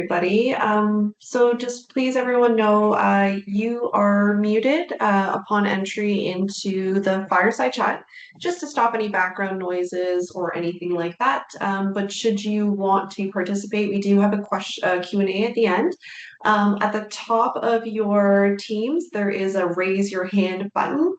Everybody. So just please everyone know you are muted upon entry into the Fireside Chat, just to stop any background noises or anything like that. But should you want to participate, we do have a Q&A at the end. At the top of your Teams, there is a raise your hand button.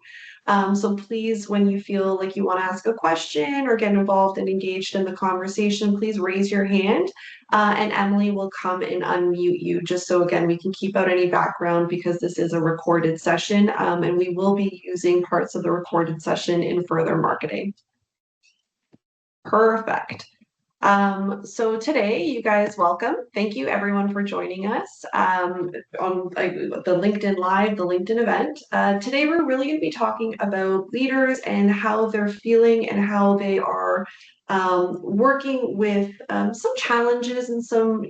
So please, when you feel like you want to ask a question or get involved and engaged in the conversation, please raise your hand. And Emily will come and unmute you, just so again we can keep out any background, because this is a recorded session, and we will be using parts of the recorded session in further marketing. Perfect. So today, you guys, welcome. Thank you everyone for joining us on the LinkedIn Live, the LinkedIn event. Today, we're really going to be talking about leaders and how they're feeling and how they are working with some challenges and some,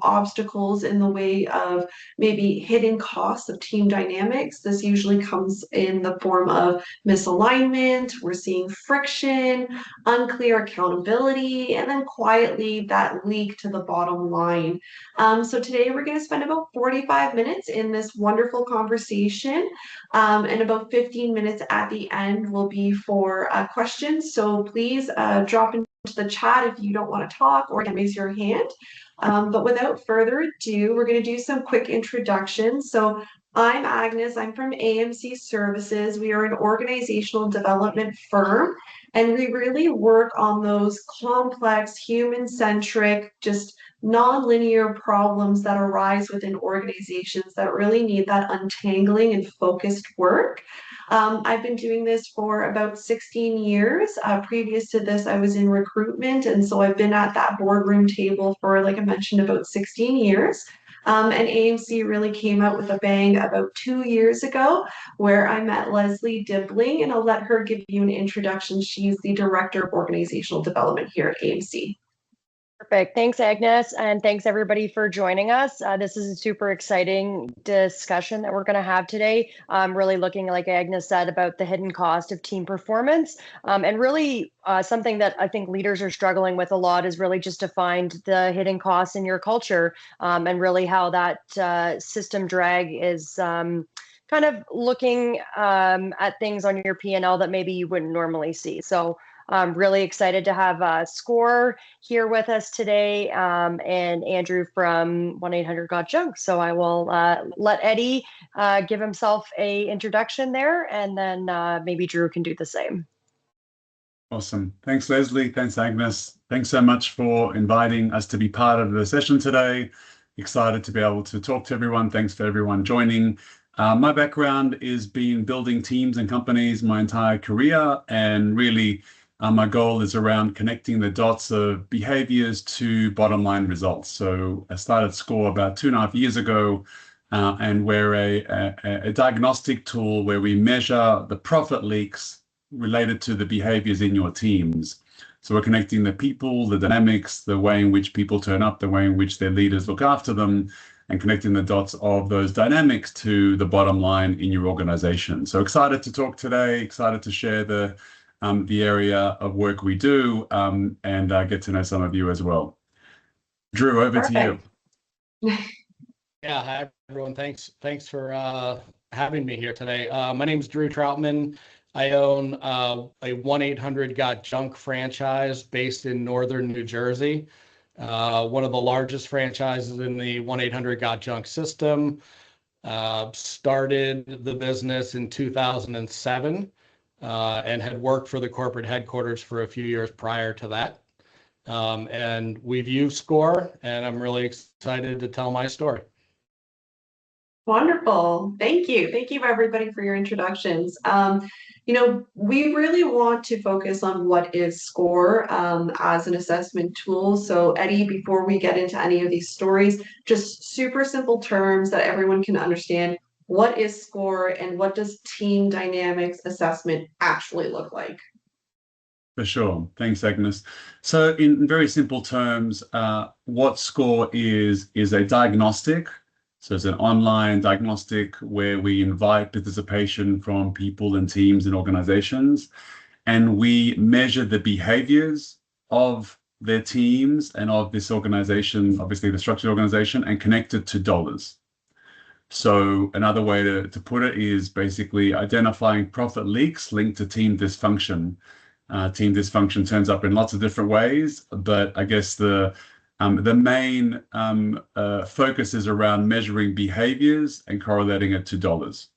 obstacles in the way of maybe hidden costs of team dynamics. This usually comes in the form of misalignment. We're seeing friction, unclear accountability, and then quietly that leak to the bottom line. So today we're going to spend about 45 minutes in this wonderful conversation, and about 15 minutes at the end will be for questions. So please drop into the chat if you don't want to talk, or raise your hand. But without further ado, we're going to do some quick introductions. So I'm Agnes. I'm from AMC Services. We are an organizational development firm, and we really work on those complex, human-centric, just non-linear problems that arise within organizations that really need that untangling and focused work. I've been doing this for about 16 years. Previous to this, I was in recruitment, and so I've been at that boardroom table for, like I mentioned, about 16 years. And AMC really came out with a bang about 2 years ago, where I met Leslie Dibbling, and I'll let her give you an introduction. She's the Director of Organizational Development here at AMC. Perfect. Thanks, Agnes, and thanks everybody for joining us. This is a super exciting discussion that we're going to have today. Really looking, like Agnes said, about the hidden cost of team performance, and really something that I think leaders are struggling with a lot is really just to find the hidden costs in your culture, and really how that system drag is kind of looking at things on your P&L that maybe you wouldn't normally see. So I'm really excited to have SKOR here with us today, and Andrew from 1-800-GOT-JUNK. So I will let Eddie give himself a introduction there, and then maybe Drew can do the same. Awesome. Thanks, Leslie. Thanks, Agnes. Thanks so much for inviting us to be part of the session today. Excited to be able to talk to everyone. Thanks for everyone joining. My background is been building teams and companies my entire career, and really my goal is around connecting the dots of behaviors to bottom line results. So I started SKOR about 2.5 years ago, and we're a diagnostic tool where we measure the profit leaks related to the behaviors in your teams. So we're connecting the people, the dynamics, the way in which people turn up, the way in which their leaders look after them, and connecting the dots of those dynamics to the bottom line in your organization. So excited to talk today, excited to share the area of work we do, and get to know some of you as well. Drew, over to you. Yeah, hi everyone. Thanks for having me here today. My name is Drew Trautman. I own a 1-800-GOT-JUNK franchise based in northern New Jersey. One of the largest franchises in the 1-800-GOT-JUNK system. Started the business in 2007. And had worked for the corporate headquarters for a few years prior to that. And we've used SKOR, and I'm really excited to tell my story. Wonderful. Thank you. Thank you, everybody, for your introductions. We really want to focus on what is SKOR as an assessment tool. So Eddie, before we get into any of these stories, just super simple terms that everyone can understand. What is SKOR, and what does team dynamics assessment actually look like? For sure. Thanks, Agnes. So in very simple terms, what SKOR is a diagnostic. So it's an online diagnostic where we invite participation from people and teams and organizations, and we measure the behaviors of their teams and of this organization, obviously the structured organization, and connect it to dollars. So another way to put it is basically identifying profit leaks linked to team dysfunction. Team dysfunction turns up in lots of different ways, but I guess the main focus is around measuring behaviors and correlating it to dollars.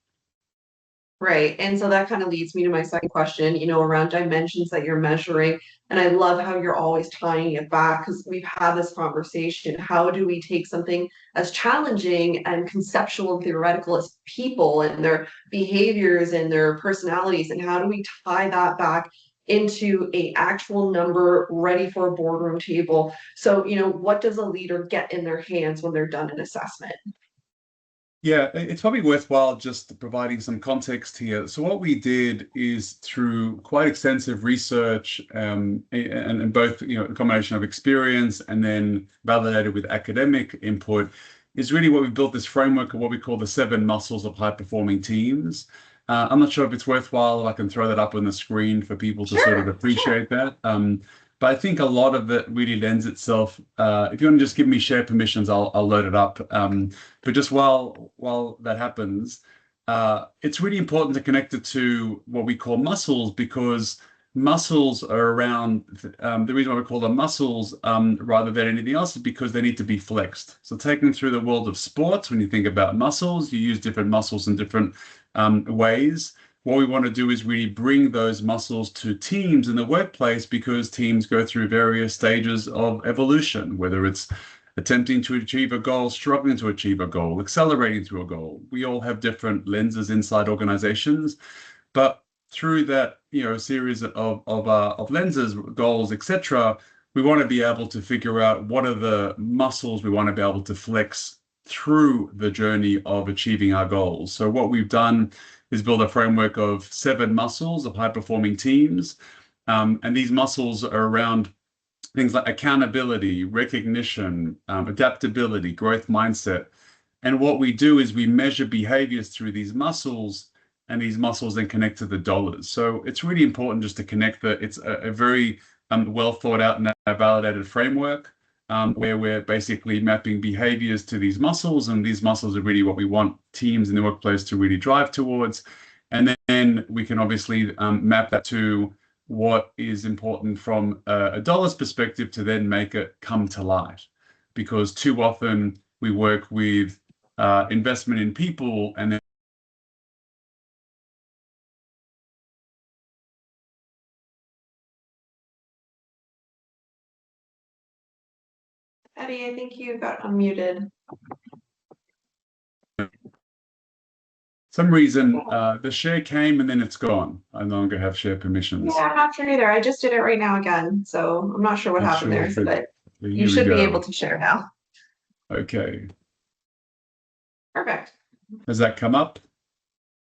Right. And so that kind of leads me to my second question, around dimensions that you're measuring. And I love how you're always tying it back, because we've had this conversation. How do we take something as challenging and conceptual and theoretical as people and their behaviors and their personalities, and how do we tie that back into a actual number ready for a boardroom table? So, what does a leader get in their hands when they're done an assessment? Yeah, it's probably worthwhile just providing some context here. So what we did is, through quite extensive research and both, a combination of experience and then validated with academic input, is really what we built this framework of what we call the 7 muscles of high-performing teams. I'm not sure if it's worthwhile if I can throw that up on the screen for people to sort of appreciate that. But I think a lot of it really lends itself. If you want to just give me share permissions, I'll load it up. But just while that happens, it's really important to connect it to what we call muscles, because muscles are around. The reason why we call them muscles rather than anything else is because they need to be flexed. So taken through the world of sports, when you think about muscles, you use different muscles in different ways. What we want to do is really bring those muscles to teams in the workplace, because teams go through various stages of evolution, whether it's attempting to achieve a goal, struggling to achieve a goal, accelerating to a goal. We all have different lenses inside organizations, but through that, series of lenses, goals, etc., we want to be able to figure out what are the muscles we want to be able to flex through the journey of achieving our goals. So what we've done is build a framework of 7 muscles of high-performing teams. And these muscles are around things like accountability, recognition, adaptability, growth mindset. And what we do is we measure behaviors through these muscles, and these muscles then connect to the dollars. So it's really important just to connect that. It's a very well thought out and validated framework where we're basically mapping behaviors to these muscles, and these muscles are really what we want teams in the workplace to really drive towards. And then we can obviously map that to what is important from a dollars perspective to then make it come to light. Because too often we work with investment in people, and then Eddie, I think you got unmuted. some reason the share came and then it's gone. I no longer have share permissions. Yeah, I'm not sure either. I just did it right now again, so I'm not sure what happened there, but you should be able to share now. Okay. Perfect. Has that come up?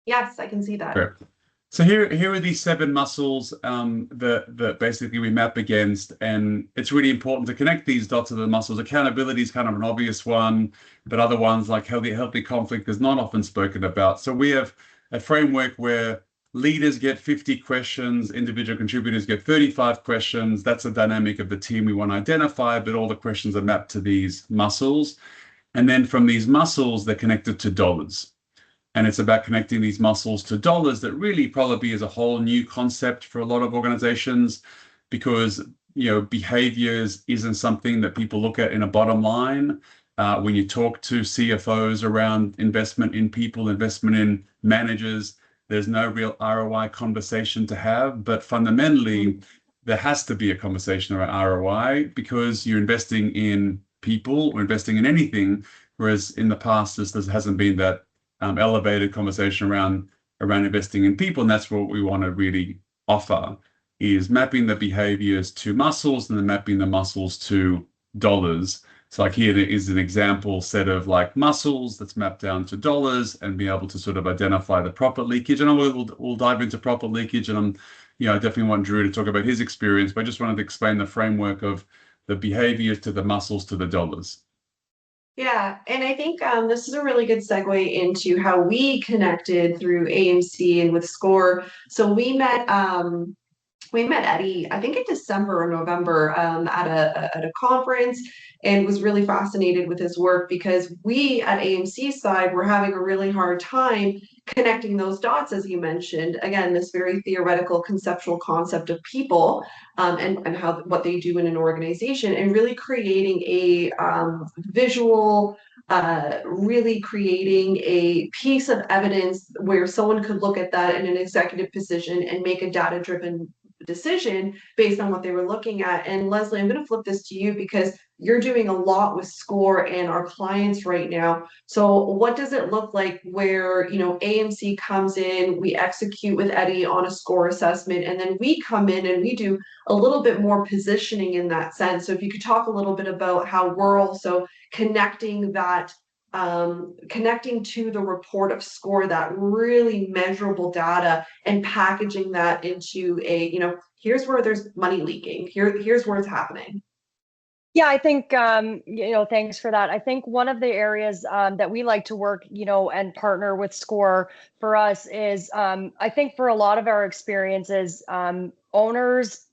Yes, I can see that. Okay. So here are these 7 muscles that basically we map against, and it's really important to connect these dots to the muscles. Accountability is kind of an obvious one, but other ones like healthy conflict is not often spoken about. So we have a framework where leaders get 50 questions, individual contributors get 35 questions. That's a dynamic of the team we want to identify, but all the questions are mapped to these muscles. And then from these muscles, they're connected to dollars. And it's about connecting these muscles to dollars that really probably is a whole new concept for a lot of organizations, because behaviors isn't something that people look at in a bottom line. When you talk to CFOs around investment in people, investment in managers, there's no real ROI conversation to have. But fundamentally, there has to be a conversation around ROI, because you're investing in people or investing in anything, whereas in the past there hasn't been that elevated conversation around investing in people. And that's what we want to really offer, is mapping the behaviors to muscles and then mapping the muscles to dollars. So like here there is an example set of like muscles that's mapped down to dollars, and be able to sort of identify the profit leakage. And we'll dive into profit leakage, and I definitely want Drew to talk about his experience, but I just wanted to explain the framework of the behaviors to the muscles to the dollars. Yeah, and I think this is a really good segue into how we connected through AMC and with SKOR. So we met we met Eddie, I think in December or November, at a conference, and was really fascinated with his work because we at AMC side were having a really hard time connecting those dots, as you mentioned. Again, this very theoretical conceptual concept of people, and how what they do in an organization, and really creating a visual, really creating a piece of evidence where someone could look at that in an executive position and make a data-driven decision based on what they were looking at. And Leslie, I'm going to flip this to you because you're doing a lot with SKOR and our clients right now. So what does it look like where, AMC comes in, we execute with Eddie on a SKOR assessment, and then we come in and we do a little bit more positioning in that sense. So if you could talk a little bit about how we're also connecting that, connecting to the report of SKOR, that really measurable data, and packaging that into a, here's where there's money leaking, here's where it's happening. Yeah, I think, thanks for that. I think one of the areas that we like to work, and partner with SKOR for us is, I think for a lot of our experiences, owners,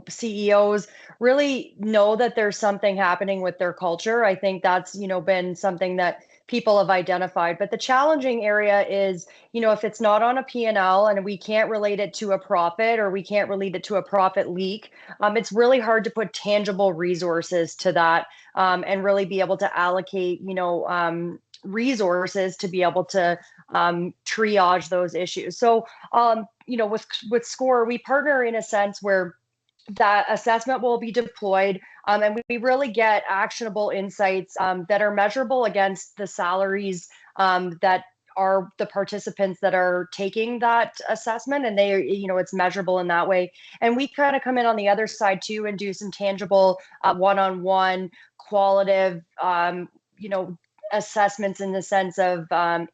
CEOs really know that there's something happening with their culture. I think that's, been something that people have identified. But the challenging area is, if it's not on a P&L and we can't relate it to a profit, or we can't relate it to a profit leak, it's really hard to put tangible resources to that, and really be able to allocate, resources to be able to triage those issues. So, with SKOR, we partner in a sense where that assessment will be deployed, and we really get actionable insights that are measurable against the salaries that are the participants that are taking that assessment, and they, it's measurable in that way. And we kind of come in on the other side too and do some tangible one-on-one qualitative, assessments in the sense of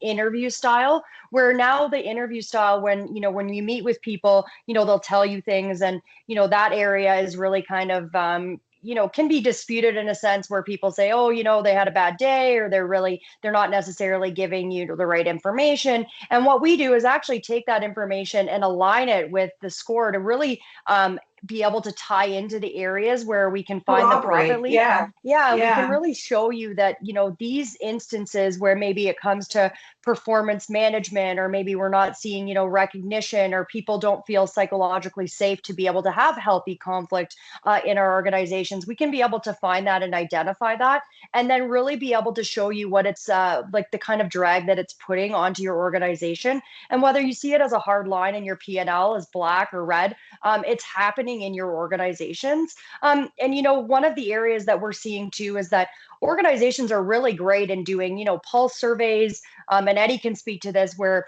interview style, where now the interview style, when you meet with people, they'll tell you things, and that area is really kind of can be disputed in a sense where people say, oh, they had a bad day, or they're not necessarily giving you the right information. And what we do is actually take that information and align it with the SKOR to really be able to tie into the areas where we can find the profit leak. We can really show you that, these instances where maybe it comes to performance management, or maybe we're not seeing, recognition, or people don't feel psychologically safe to be able to have healthy conflict in our organizations, we can be able to find that and identify that, and then really be able to show you what it's like, the kind of drag that it's putting onto your organization. And whether you see it as a hard line in your P&L as black or red, it's happening in your organizations. And one of the areas that we're seeing too is that organizations are really great in doing, pulse surveys. And Eddie can speak to this, where,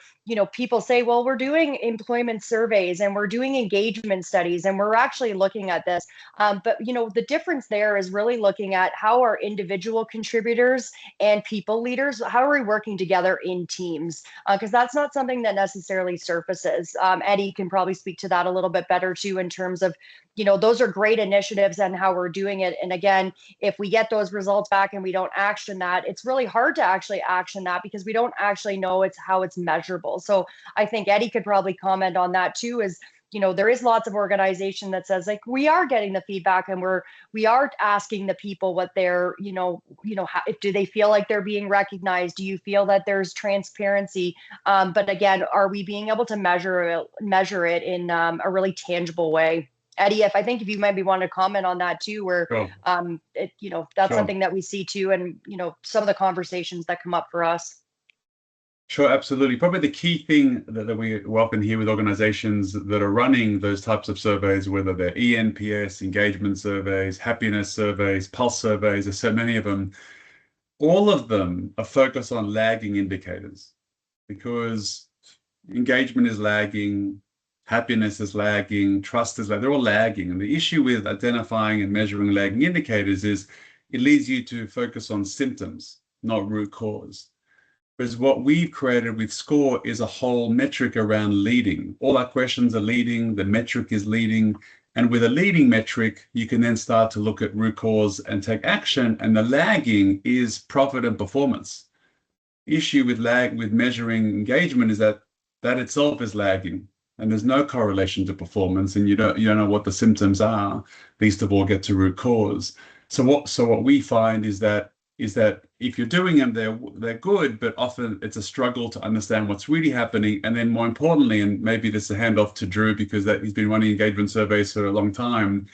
people say, well, we're doing employment surveys and we're doing engagement studies and we're actually looking at this. But, the difference there is really looking at how our individual contributors and people leaders, how are we working together in teams? Because that's not something that necessarily surfaces. Eddie can probably speak to that a little bit better too, in terms of, those are great initiatives and how we're doing it. And again, if we get those results back and we don't action that, it's really hard to actually action that because we don't actually know how it's measurable. So I think Eddie could probably comment on that too, is, there is lots of organization that says, like, we are getting the feedback and we are asking the people what they're, how, do they feel like they're being recognized? Do you feel that there's transparency? But again, are we being able to measure it in a really tangible way? Eddie, if you maybe want to comment on that too, where, Sure. That's something that we see too, and, some of the conversations that come up for us. Sure, absolutely. Probably the key thing that we often hear with organizations that are running those types of surveys, whether they're ENPS, engagement surveys, happiness surveys, pulse surveys, there's so many of them, all of them are focused on lagging indicators, because engagement is lagging, happiness is lagging, trust is lagging, they're all lagging. And the issue with identifying and measuring lagging indicators is it leads you to focus on symptoms, not root cause. Whereas what we've created with SKOR is a whole metric around leading. All our questions are leading, the metric is leading. And with a leading metric, you can then start to look at root cause and take action. And the lagging is profit and performance. Issue with measuring engagement is that itself is lagging. and there's no correlation to performance, and you don't know what the symptoms are, least of all get to root cause. So what we find is that if you're doing them, they're good, but often it's a struggle to understand what's really happening. And then more importantly, and maybe this is a handoff to Drew, because he's been running engagement surveys for a long time,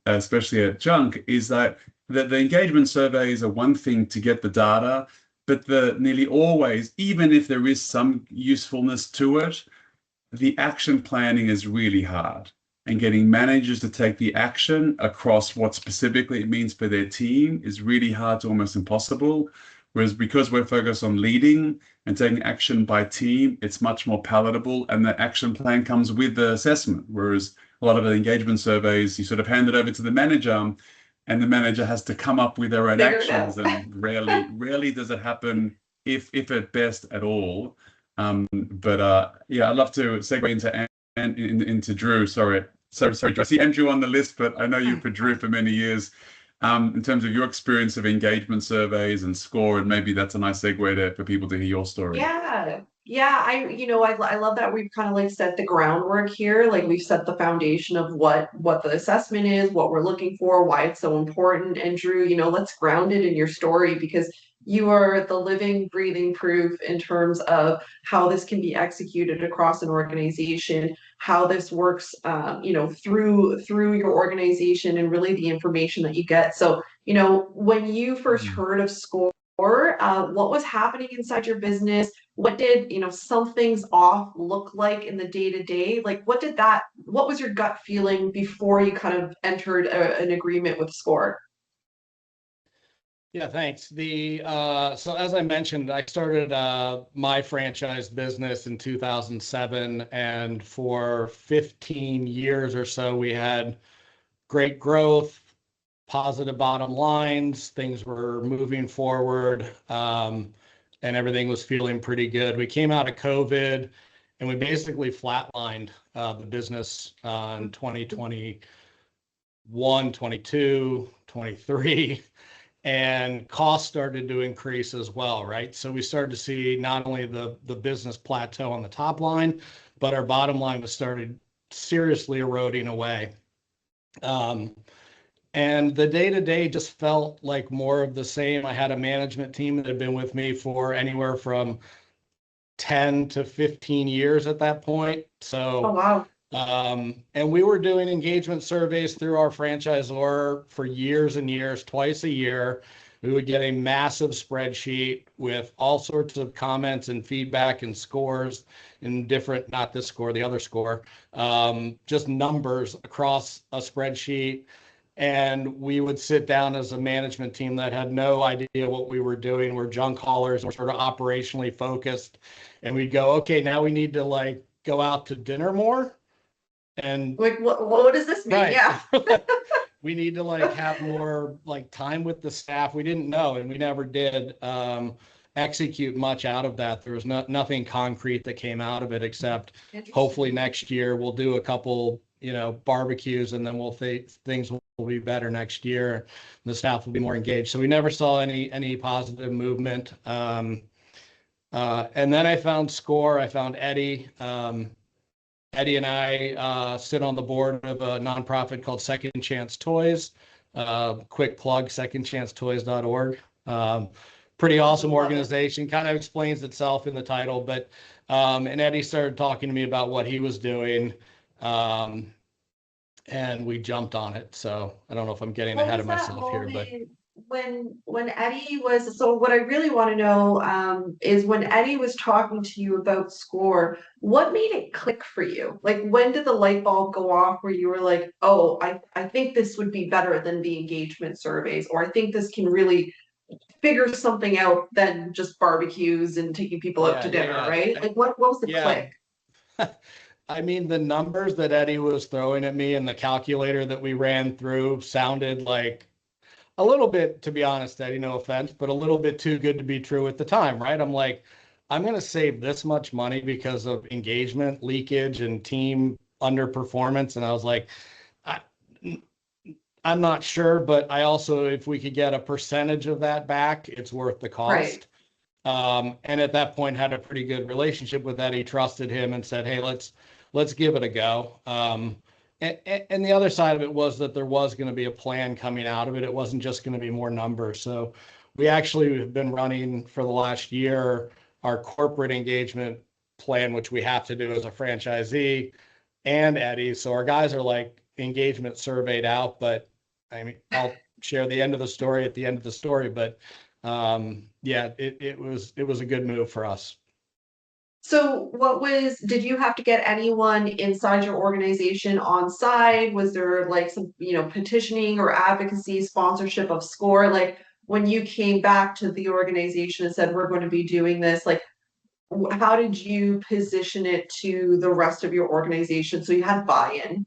especially at Junk, is that the engagement surveys are one thing to get the data, but nearly always, even if there is some usefulness to it, the action planning is really hard. And getting managers to take the action across what specifically it means for their team is really hard to almost impossible. Whereas because we're focused on leading and taking action by team, it's much more palatable, and the action plan comes with the assessment. Whereas a lot of the engagement surveys, you sort of hand it over to the manager, and the manager has to come up with their own actions, and rarely does it happen, if at best at all. Yeah, I'd love to segue into Drew. Sorry, Drew. I see Andrew on the list, but I know you've been Drew for many years. In terms of your experience of engagement surveys and SKOR, and maybe that's a nice segue for people to hear your story. Yeah, I love that we've kind of like set the groundwork here. Like we've set the foundation of what the assessment is, what we're looking for, why it's so important. And Drew, let's ground it in your story, because you are the living, breathing proof in terms of how this can be executed across an organization, how this works, through your organization, and really the information that you get. So, when you first heard of SKOR, what was happening inside your business? What did, some things off look like in the day to day? Like, what was your gut feeling before you kind of entered an agreement with SKOR? Yeah, thanks. So as I mentioned, I started my franchise business in 2007, and for 15 years or so, we had great growth, positive bottom lines, things were moving forward, and everything was feeling pretty good. We came out of COVID, and we basically flatlined the business in 2021, 22, 23. And costs started to increase as well, right? So we started to see not only the business plateau on the top line, but our bottom line was started seriously eroding away. And the day-to-day just felt like more of the same. I had a management team that had been with me for anywhere from 10 to 15 years at that point. So, oh, wow. And we were doing engagement surveys through our franchisor for years and years, twice a year. We would get a massive spreadsheet with all sorts of comments and feedback and scores in different, not this score, the other score, just numbers across a spreadsheet. And we would sit down as a management team that had no idea what we were doing. We're junk haulers, we're sort of operationally focused. And we'd go, okay, now we need to go out to dinner more. And like, what does this mean? Right. Yeah. We need to have more time with the staff. We didn't know, and we never did execute much out of that. There was nothing concrete that came out of it, except hopefully next year we'll do a couple, barbecues, and then things will be better next year. The staff will be more engaged. So we never saw any positive movement. And then I found SKOR. I found Eddie. Eddie and I sit on the board of a nonprofit called Second Chance Toys. Quick plug, secondchancetoys.org. Pretty awesome organization, kind of explains itself in the title. But and Eddie started talking to me about what he was doing, and we jumped on it. So I don't know if I'm getting ahead of myself here, but when Eddie was, so what I really want to know is when Eddie was talking to you about SKOR, what made it click for you? Like, when did the light bulb go off where you were like, oh, I think this would be better than the engagement surveys, or I think this can really figure something out than just barbecues and taking people out to dinner, right? Like, what was the click? I mean, the numbers that Eddie was throwing at me and the calculator that we ran through sounded like a little bit, to be honest, Eddie, no offense, but a little bit too good to be true at the time, right? I'm like, I'm going to save this much money because of engagement, leakage, and team underperformance. And I was like, I'm not sure, but I also, if we could get a percentage of that back, it's worth the cost. And at that point had a pretty good relationship with Eddie, trusted him and said, hey, let's give it a go. And the other side of it was that there was going to be a plan coming out of it. It wasn't just going to be more numbers. So we actually have been running for the last year our corporate engagement plan, which we have to do as a franchisee and Eddie. So our guys are like engagement surveyed out, but I mean, I'll share the end of the story at the end of the story. But yeah, it was a good move for us. So did you have to get anyone inside your organization on side? Was there like some, petitioning or advocacy, sponsorship of SKOR? Like when you came back to the organization and said, we're going to be doing this, like how did you position it to the rest of your organization so you had buy-in?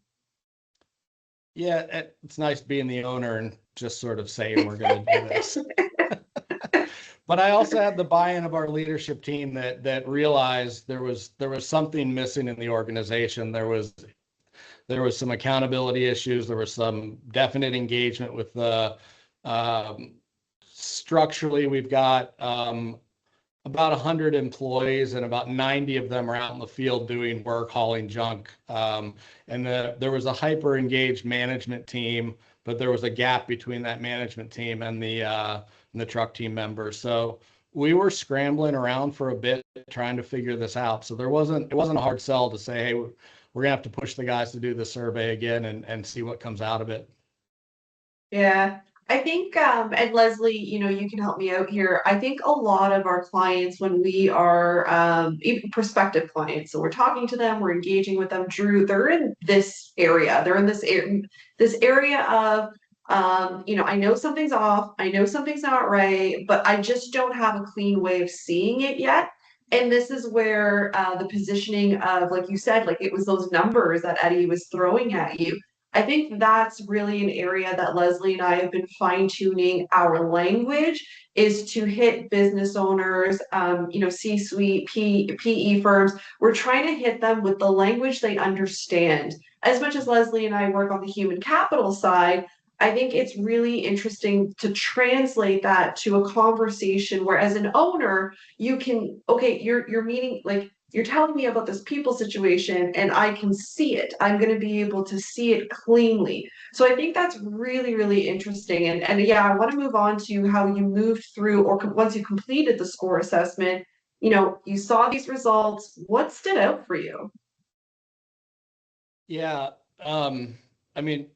Yeah, it's nice being the owner and just sort of saying we're going to do this. But I also had the buy-in of our leadership team that realized there was something missing in the organization. There was some accountability issues. There was some definite engagement with the structurally. We've got about 100 employees, and about 90 of them are out in the field doing work, hauling junk. And there was a hyper engaged management team, but there was a gap between that management team and the truck team members. So we were scrambling around for a bit trying to figure this out. So it wasn't a hard sell to say, hey, we're gonna have to push the guys to do the survey again and see what comes out of it. Yeah. I think, and Leslie, you can help me out here. I think a lot of our clients, when we are even prospective clients, so we're talking to them, we're engaging with them, Drew, they're in this area. They're in this area of, I know something's off, I know something's not right, but I just don't have a clean way of seeing it yet. And this is where the positioning of, like you said, like it was those numbers that Eddie was throwing at you. I think that's really an area that Leslie and I have been fine-tuning our language is to hit business owners, C-suite, PE firms. We're trying to hit them with the language they understand. As much as Leslie and I work on the human capital side, I think it's really interesting to translate that to a conversation where as an owner, you can, okay, you're meeting, like you're telling me about this people situation and I can see it. I'm going to be able to see it cleanly. So I think that's really, really interesting. And yeah, I want to move on to how you moved through, or once you completed the SKOR assessment, you saw these results. What stood out for you? Yeah. I mean,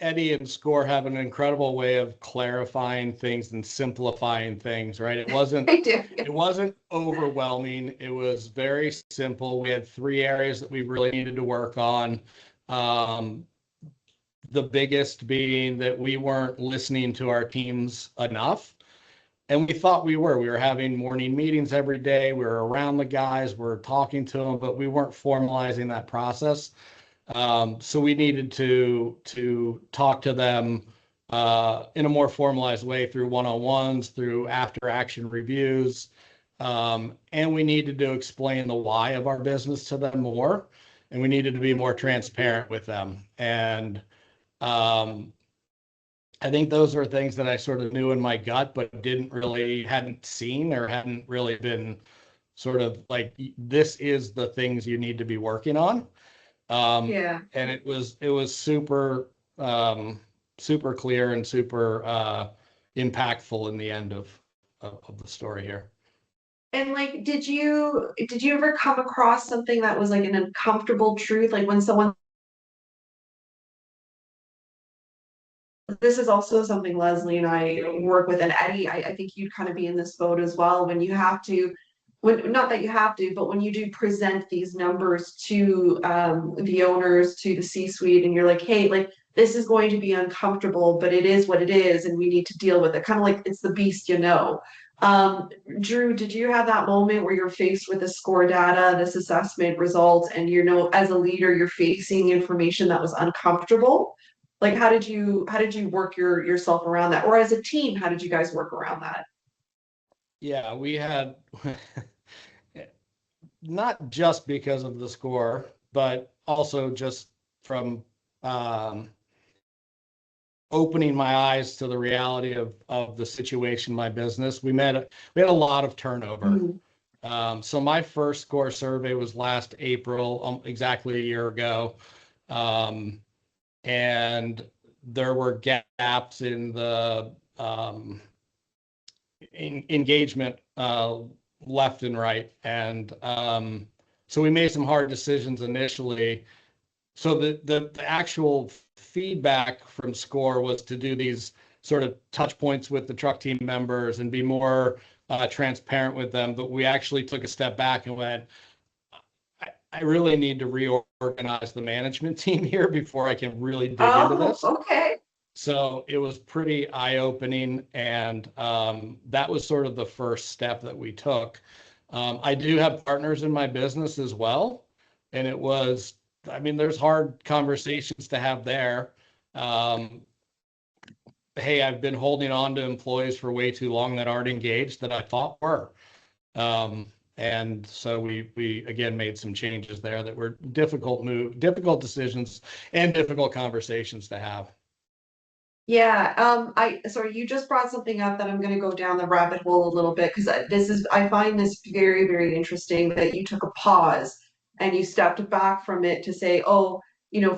Eddie and SKOR have an incredible way of clarifying things and simplifying things, right? It wasn't it wasn't overwhelming. It was very simple. We had 3 areas that we really needed to work on. The biggest being that we weren't listening to our teams enough. And we thought we were. We were having morning meetings every day. We were around the guys, we're talking to them, but we weren't formalizing that process. So we needed to talk to them in a more formalized way through one-on-ones, through after-action reviews, and we needed to explain the why of our business to them more, and we needed to be more transparent with them. And I think those are things that I sort of knew in my gut, but hadn't seen or hadn't really been sort of like, this is the things you need to be working on. Yeah. And it was super, super clear and super impactful in the end of the story here. And like, did you ever come across something that was like an uncomfortable truth? Like when someone, this is also something Leslie and I work with, and Eddie, I think you'd kind of be in this boat as well when you have to, not that you have to, but when you do present these numbers to the owners, to the C-suite, and you're like, hey, like this is going to be uncomfortable, but it is what it is, and we need to deal with it. Kind of like it's the beast, Drew, did you have that moment where you're faced with the SKOR data, this assessment results, and as a leader, you're facing information that was uncomfortable? Like, how did you work yourself around that? Or as a team, how did you guys work around that? Yeah, we had not just because of the SKOR, but also just from opening my eyes to the reality of the situation in my business. We had a lot of turnover. So my first SKOR survey was last April, exactly a year ago. And there were gaps in the engagement left and right. And so we made some hard decisions initially. So the actual feedback from SKOR was to do these sort of touch points with the truck team members and be more transparent with them. But we actually took a step back and went, I really need to reorganize the management team here before I can really dig into this. Okay. So it was pretty eye-opening, and that was sort of the first step that we took. I do have partners in my business as well, and it was, I mean, there's hard conversations to have there. Hey, I've been holding on to employees for way too long that aren't engaged that I thought were. And so we again made some changes there that were difficult decisions and difficult conversations to have. Yeah, sorry, you just brought something up that I'm going to go down the rabbit hole a little bit, because I find this very, very interesting that you took a pause and you stepped back from it to say, oh,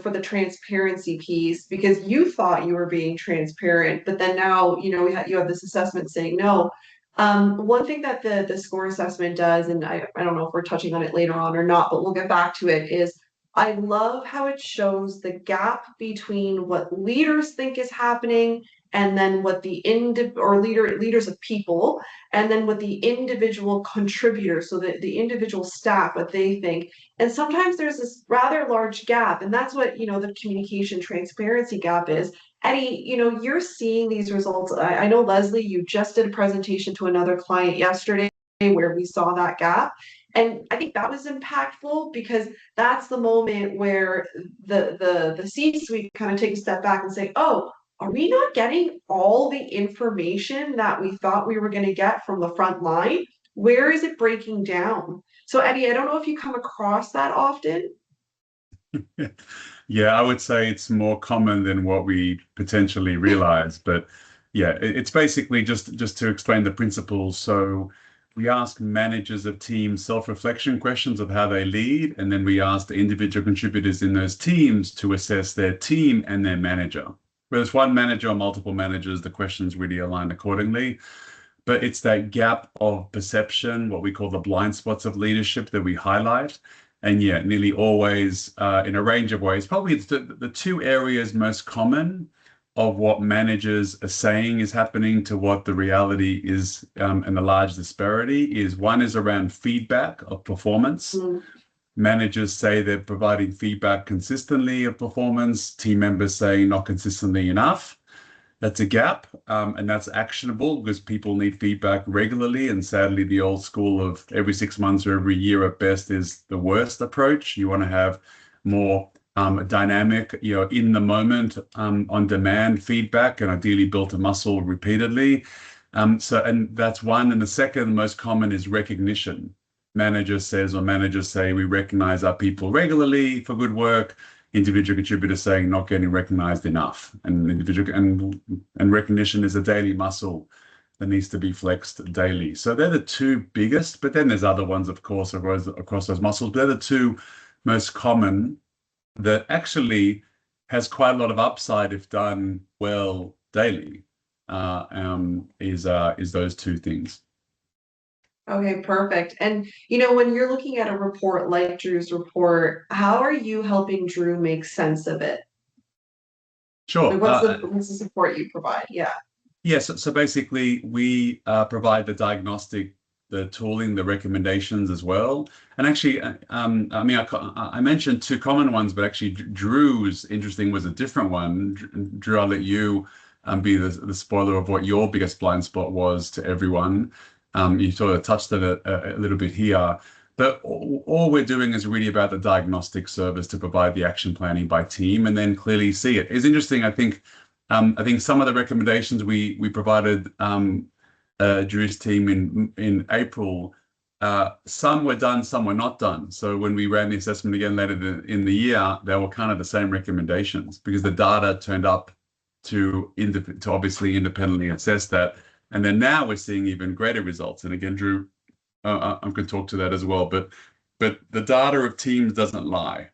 for the transparency piece, because you thought you were being transparent, but then now, you have this assessment saying no. One thing that the SKOR assessment does, and I don't know if we're touching on it later on or not, but we'll get back to it, is I love how it shows the gap between what leaders think is happening and then what the leaders of people, and then what the individual contributors, so the individual staff, what they think. And sometimes there's this rather large gap, and that's what, the communication transparency gap is. Eddie, you're seeing these results. I know, Leslie, you just did a presentation to another client yesterday where we saw that gap. And I think that was impactful, because that's the moment where the C-suite kind of take a step back and say, oh, are we not getting all the information that we thought we were going to get from the front line? Where is it breaking down? So, Eddie, I don't know if you come across that often. Yeah, I would say it's more common than what we potentially realize. But yeah, it's basically just to explain the principles. So we ask managers of teams self-reflection questions of how they lead, and then we ask the individual contributors in those teams to assess their team and their manager. Whether it's one manager or multiple managers, the questions really align accordingly. But it's that gap of perception, what we call the blind spots of leadership, that we highlight. And yeah, nearly always in a range of ways. Probably it's the two areas most common of what managers are saying is happening to what the reality is, and the large disparity is. One is around feedback of performance. Managers say they're providing feedback consistently of performance. Team members say not consistently enough. That's a gap, and that's actionable because people need feedback regularly. And sadly, the old school of every 6 months or every year at best is the worst approach. You want to have more dynamic, in the moment, on demand feedback, and ideally built a muscle repeatedly. And that's one. And the second most common is recognition. Managers say we recognize our people regularly for good work. Individual contributors saying not getting recognized enough, and recognition is a daily muscle that needs to be flexed daily. So they're the two biggest, but then there's other ones, of course, across those muscles. But they're the two most common that actually has quite a lot of upside if done well daily. Is those two things. Okay, perfect. And when you're looking at a report like Drew's report, how are you helping Drew make sense of it? Sure. Like what's the support you provide? Yeah. Yes. So basically, we provide the diagnostic, the tooling, the recommendations as well. And actually, I mentioned two common ones, but actually Drew's interesting was a different one. Drew, I'll let you be the spoiler of what your biggest blind spot was to everyone. You sort of touched on it a little bit here, but all we're doing is really about the diagnostic service to provide the action planning by team, and then clearly see it. It's interesting. I think some of the recommendations we provided Drew's team in April, some were done, some were not done. So when we ran the assessment again later in the year, they were kind of the same recommendations because the data turned up to obviously independently assess that. And then now we're seeing even greater results. And again, Drew, I'm going to talk to that as well. But the data of teams doesn't lie,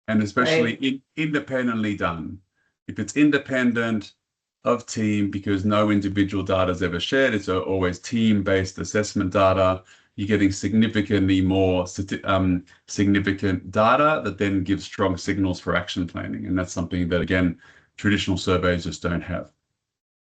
and especially independently done. If it's independent of team, because no individual data is ever shared, it's always team-based assessment data. You're getting significantly more significant data that then gives strong signals for action planning, and that's something that again traditional surveys just don't have.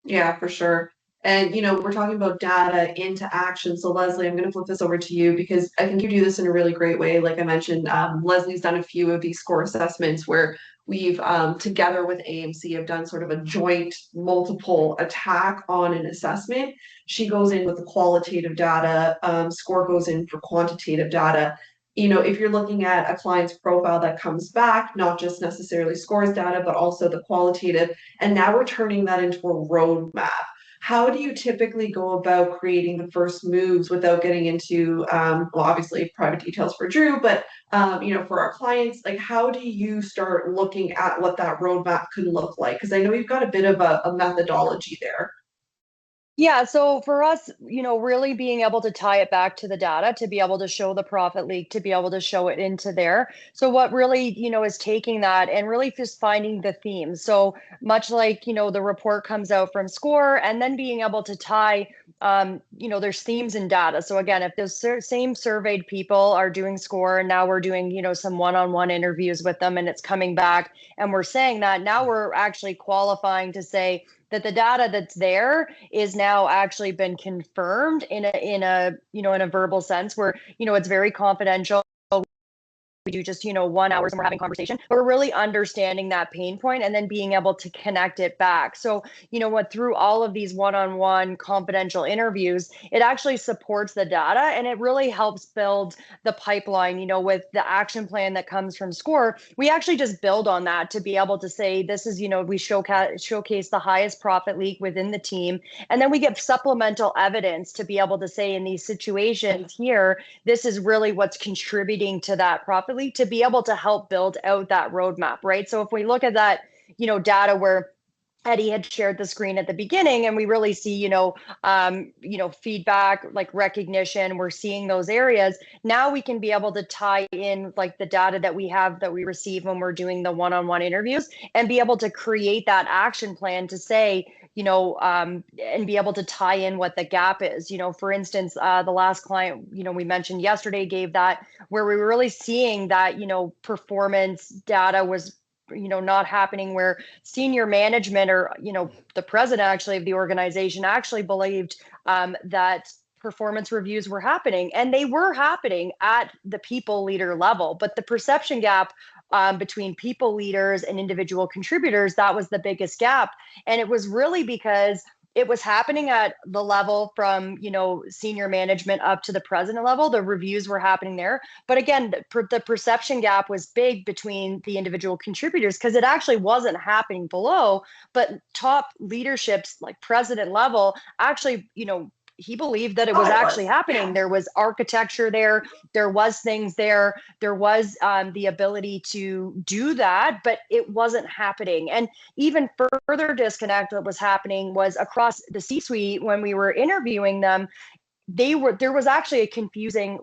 Yeah, for sure. And, we're talking about data into action. So Leslie, I'm going to flip this over to you because I think you do this in a really great way. Like I mentioned, Leslie's done a few of these SKOR assessments where we've, together with AMC, have done sort of a joint multiple attack on an assessment. She goes in with the qualitative data, SKOR goes in for quantitative data. If you're looking at a client's profile that comes back, not just necessarily SKOR's data, but also the qualitative, and now we're turning that into a roadmap. How do you typically go about creating the first moves without getting into, well, obviously private details for Drew, but for our clients, like how do you start looking at what that roadmap could look like? Because I know you've got a bit of a methodology there. Yeah, so for us, really being able to tie it back to the data, to be able to show the profit leak, to be able to show it into there. So what really, is taking that and really just finding the themes. So much like, the report comes out from SKOR and then being able to tie, there's themes in data. So again, if those same surveyed people are doing SKOR and now we're doing, some one-on-one interviews with them and it's coming back and we're saying that, now we're actually qualifying to say, that the data that's there is now actually been confirmed in a verbal sense where, it's very confidential. We do just 1 hour and we're having conversation, but we're really understanding that pain point and then being able to connect it back. So through all of these one-on-one confidential interviews, it actually supports the data and it really helps build the pipeline. With the action plan that comes from SKOR, we actually just build on that to be able to say this is, we showcase the highest profit leak within the team, and then we get supplemental evidence to be able to say in these situations here, this is really what's contributing to that profit leak, to be able to help build out that roadmap, right? So if we look at that, data where Eddie had shared the screen at the beginning, and we really see, feedback, like recognition, we're seeing those areas. Now we can be able to tie in like the data that we have that we receive when we're doing the one-on-one interviews and be able to create that action plan to say, and be able to tie in what the gap is. For instance, the last client, we mentioned yesterday gave that where we were really seeing that, performance data was not happening, where senior management or, the president actually of the organization actually believed that performance reviews were happening, and they were happening at the people leader level. But the perception gap between people leaders and individual contributors, that was the biggest gap. And it was really because it was happening at the level from, senior management up to the president level. The reviews were happening there. But again, the perception gap was big between the individual contributors because it actually wasn't happening below. But top leaderships like president level actually, he believed that it was actually happening. There was architecture there. There was things there. There was the ability to do that, but it wasn't happening. And even further disconnect that was happening was across the C-suite when we were interviewing them. There was actually a confusing,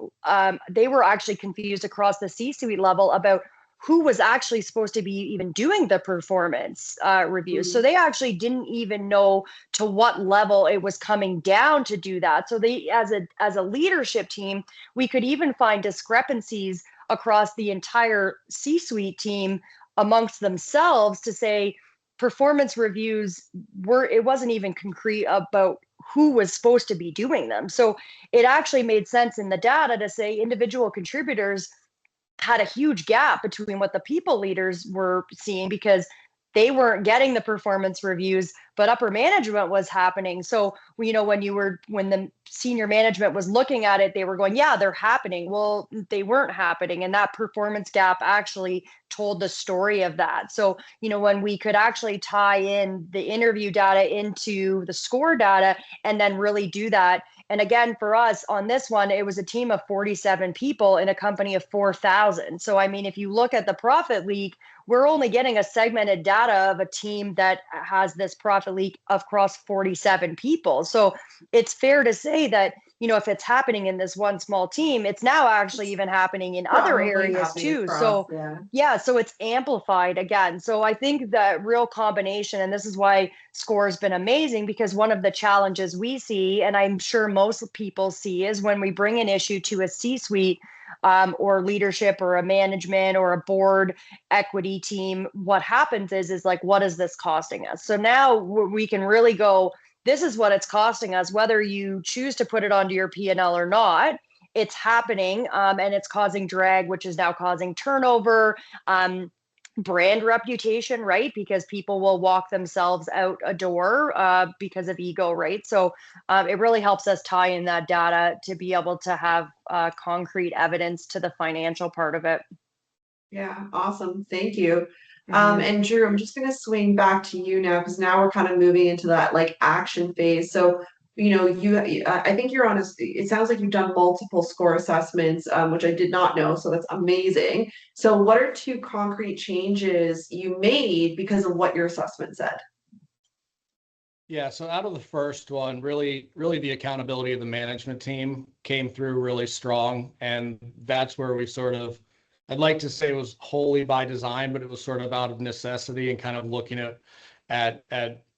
they were actually confused across the C-suite level about who was actually supposed to be even doing the performance reviews. Mm-hmm. So they actually didn't even know to what level it was coming down to do that. So they, as a leadership team, we could even find discrepancies across the entire C-suite team amongst themselves to say performance reviews it wasn't even concrete about who was supposed to be doing them. So it actually made sense in the data to say individual contributors had a huge gap between what the people leaders were seeing because they weren't getting the performance reviews, but upper management was happening. So, when the senior management was looking at it, they were going, yeah, they're happening. Well, they weren't happening. And that performance gap actually told the story of that. So, when we could actually tie in the interview data into the SKOR data and then really do that. And again, for us on this one, it was a team of 47 people in a company of 4,000. So, I mean, if you look at the profit leak, we're only getting a segmented data of a team that has this profit leak across 47 people. So it's fair to say that, if it's happening in this one small team, it's now actually even happening in other areas too. So yeah, so it's amplified again. So I think that real combination, and this is why SKOR has been amazing, because one of the challenges we see, and I'm sure most people see, is when we bring an issue to a C-suite or leadership or a management or a board equity team, what happens is like, what is this costing us? So now we can really go, this is what it's costing us, whether you choose to put it onto your P&L or not. It's happening, and it's causing drag, which is now causing turnover, brand reputation, right? Because people will walk themselves out a door because of ego, right? So it really helps us tie in that data to be able to have concrete evidence to the financial part of it. Yeah, awesome. Thank you. And Drew, I'm just going to swing back to you now, because now we're kind of moving into that like action phase. So, I think you're on it sounds like you've done multiple SKOR assessments, which I did not know. So that's amazing. So what are 2 concrete changes you made because of what your assessment said? Yeah, so out of the first one, really the accountability of the management team came through really strong. And that's where we sort of, I'd like to say it was wholly by design, but it was sort of out of necessity and kind of looking at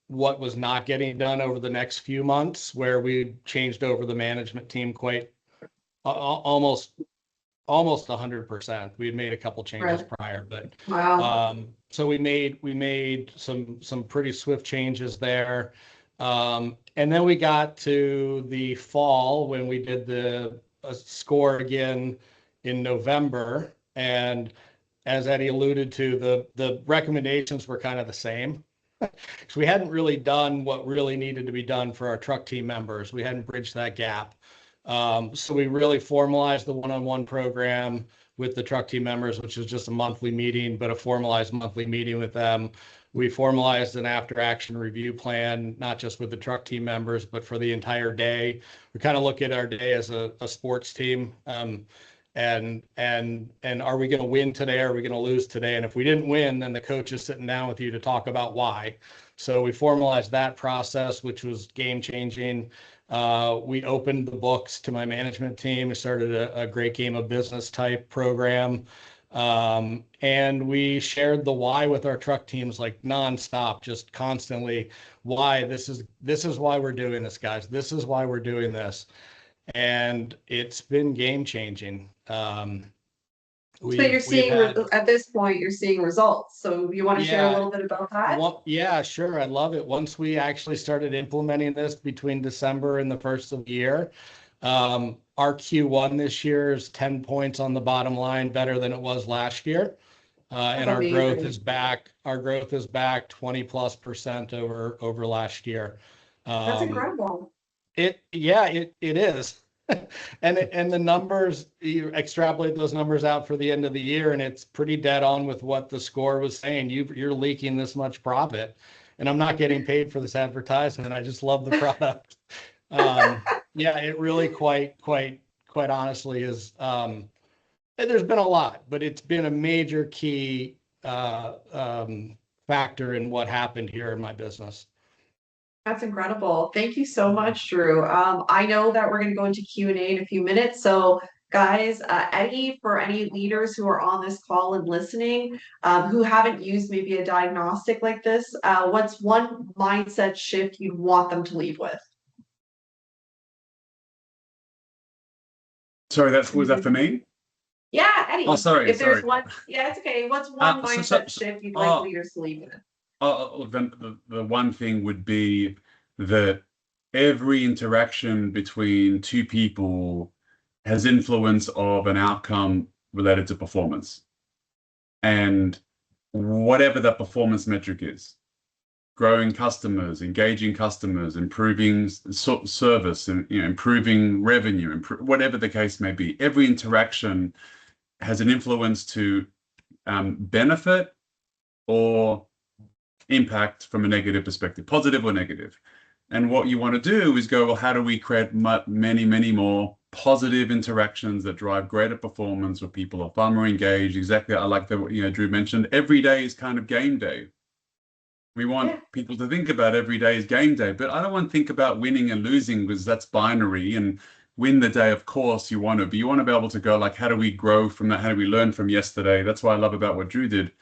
what was not getting done over the next few months, where we changed over the management team quite almost 100%. We had made a couple changes prior, but wow. So we made some pretty swift changes there. And then we got to the fall when we did the SKOR again in November. And as Eddie alluded to, the recommendations were kind of the same. So we hadn't really done what really needed to be done for our truck team members. We hadn't bridged that gap. So we really formalized the one-on-one program with the truck team members, which is just a monthly meeting, but a formalized monthly meeting with them. We formalized an after-action review plan, not just with the truck team members, but for the entire day. We kind of look at our day as a sports team. And are we going to win today? Are we going to lose today? And if we didn't win, then the coach is sitting down with you to talk about why. So we formalized that process, which was game changing. We opened the books to my management team. We started a great game of business type program. And we shared the why with our truck teams, like nonstop, just constantly. Why this is why we're doing this, guys. This is why we're doing this. And it's been game changing. So you're seeing at this point, you're seeing results. So you want to share a little bit about that? Yeah, sure. I'd love it. Once we actually started implementing this between December and the first of the year, our Q1 this year is 10 points on the bottom line, better than it was last year. And our growth is back. Our growth is back 20+% over last year. That's incredible. It is. And the numbers, you extrapolate those numbers out for the end of the year, and it's pretty dead on with what the SKOR was saying. You're leaking this much profit, and I'm not getting paid for this advertisement. I just love the product. Yeah, it really quite honestly is. There's been a lot, but it's been a major key factor in what happened here in my business. That's incredible. Thank you so much, Drew. I know that we're going to go into Q&A in a few minutes. So guys, Eddie, for any leaders who are on this call and listening, who haven't used maybe a diagnostic like this, what's one mindset shift you'd want them to leave with? Sorry, was that for me? Yeah, Eddie. Oh, sorry. There's one, yeah, it's okay. What's one mindset shift you'd like leaders to leave with? The one thing would be that every interaction between two people has influence of an outcome related to performance. And whatever that performance metric is, growing customers, engaging customers, improving service, and improving revenue, whatever the case may be, every interaction has an influence to benefit or impact from a negative perspective, positive or negative. And what you want to do is go, well, how do we create many, many more positive interactions that drive greater performance, where people are far more engaged? Exactly. I like that, Drew mentioned every day is kind of game day. We want people to think about every day is game day, but I don't want to think about winning and losing, because that's binary. And win the day, of course, you want to, but you want to be able to go like, how do we grow from that? How do we learn from yesterday? That's what I love about what Drew did.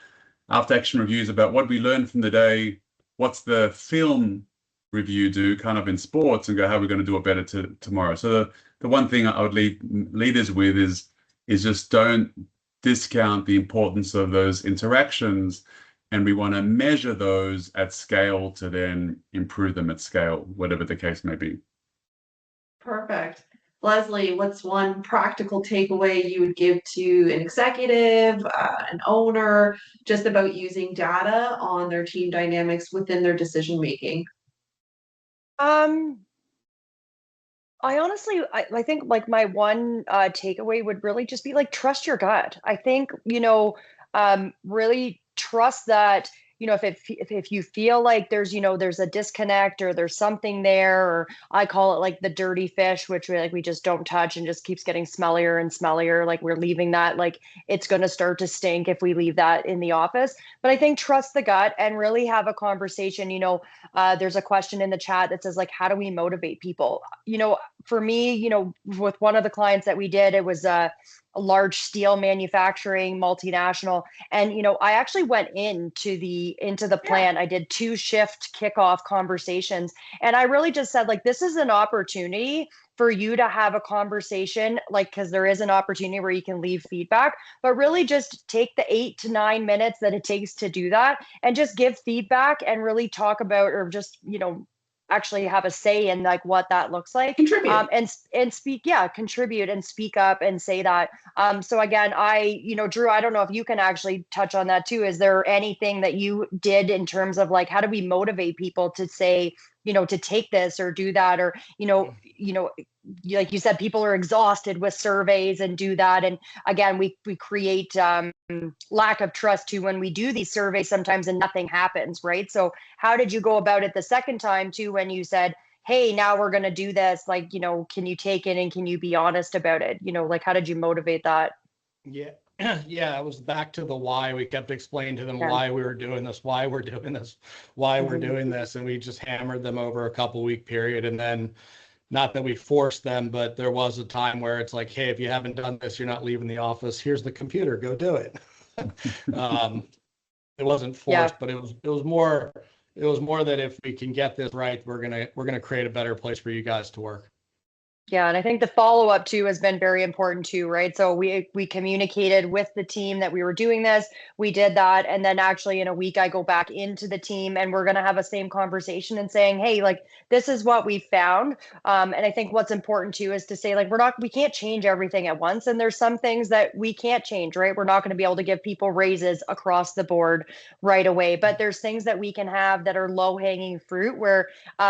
After action reviews about what we learned from the day, what's the film review do kind of in sports, and go, how are we going to do it better tomorrow? So the one thing I would leave leaders with is just don't discount the importance of those interactions. And we want to measure those at scale to then improve them at scale, whatever the case may be. Perfect. Leslie, what's one practical takeaway you would give to an executive, an owner, just about using data on their team dynamics within their decision making? I honestly, I think like my one takeaway would really just be like, trust your gut. I think, really trust that, if you feel like there's a disconnect, or there's something there, or I call it like the dirty fish, which we just don't touch and just keeps getting smellier and smellier. Like we're leaving that, like it's going to start to stink if we leave that in the office. But I think trust the gut and really have a conversation. There's a question in the chat that says like, how do we motivate people? For me, with one of the clients that we did, it was a large steel manufacturing multinational. And, I actually went into the plant. I did 2 shift kickoff conversations. And I really just said, like, this is an opportunity for you to have a conversation, like, because there is an opportunity where you can leave feedback, but really just take the 8 to 9 minutes that it takes to do that and just give feedback and really talk about, or just, actually have a say in like what that looks like. Contribute. And speak, contribute and speak up and say that. So again, Drew, I don't know if you can actually touch on that too. Is there anything that you did in terms of like, how do we motivate people to say, to take this or do that, or, like you said, people are exhausted with surveys and do that. And again, we create lack of trust too when we do these surveys sometimes and nothing happens, right? So how did you go about it the second time too, when you said, hey, now we're going to do this, like, can you take it and can you be honest about it? Like, how did you motivate that? Yeah. Yeah, it was back to the why. We kept explaining to them why we were doing this, why we're doing this, why we're doing this. And we just hammered them over a couple week period. And then, not that we forced them, but there was a time where it's like, hey, if you haven't done this, you're not leaving the office. Here's the computer, go do it. It wasn't forced, but it was more that if we can get this right, we're gonna create a better place for you guys to work. Yeah, and I think the follow-up too has been very important too, right? So we communicated with the team that we were doing this. We did that, and then actually in a week I go back into the team and we're going to have a same conversation and saying, hey, like this is what we found. And I think what's important too is to say like we can't change everything at once, and there's some things that we can't change, right? We're not going to be able to give people raises across the board right away, but there's things that we can have that are low-hanging fruit, where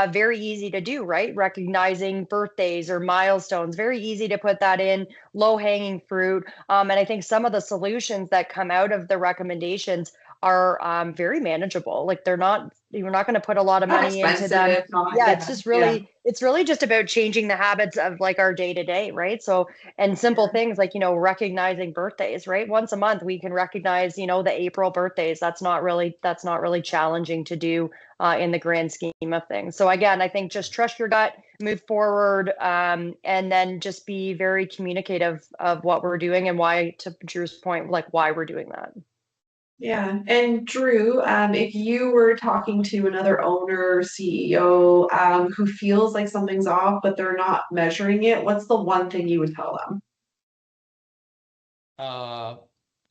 very easy to do, right? Recognizing birthdays or milestones, very easy to put that in, low hanging fruit. And I think some of the solutions that come out of the recommendations are very manageable. Like you're not going to put a lot of money into them. It's just really, it's really just about changing the habits of like our day to day, right? So, and simple things like, recognizing birthdays, right? Once a month, we can recognize, the April birthdays. That's not really challenging to do in the grand scheme of things. So again, I think just trust your gut, move forward, and then just be very communicative of what we're doing and why, to Drew's point, like why we're doing that. Yeah. And Drew, if you were talking to another owner, CEO, who feels like something's off, but they're not measuring it, what's the one thing you would tell them?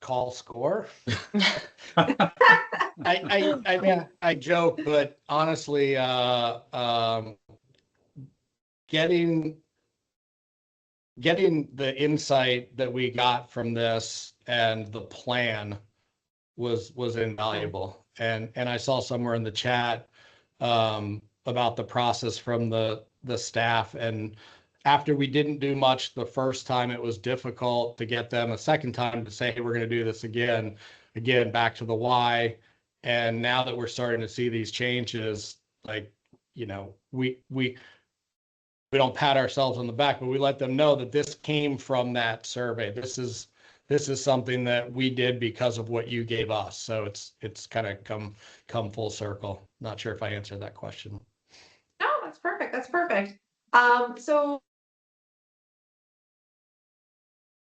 Call SKOR. I mean, I joke, but honestly, getting the insight that we got from this and the plan was invaluable. And I saw somewhere in the chat about the process from the staff. And after we didn't do much the first time, it was difficult to get them a second time to say, hey, we're going to do this again. again, back to the why. And now that we're starting to see these changes, like, you know, we don't pat ourselves on the back, but we let them know that this came from that survey. This is something that we did because of what you gave us. So it's kind of come full circle. Not sure if I answered that question. No, that's perfect. That's perfect. So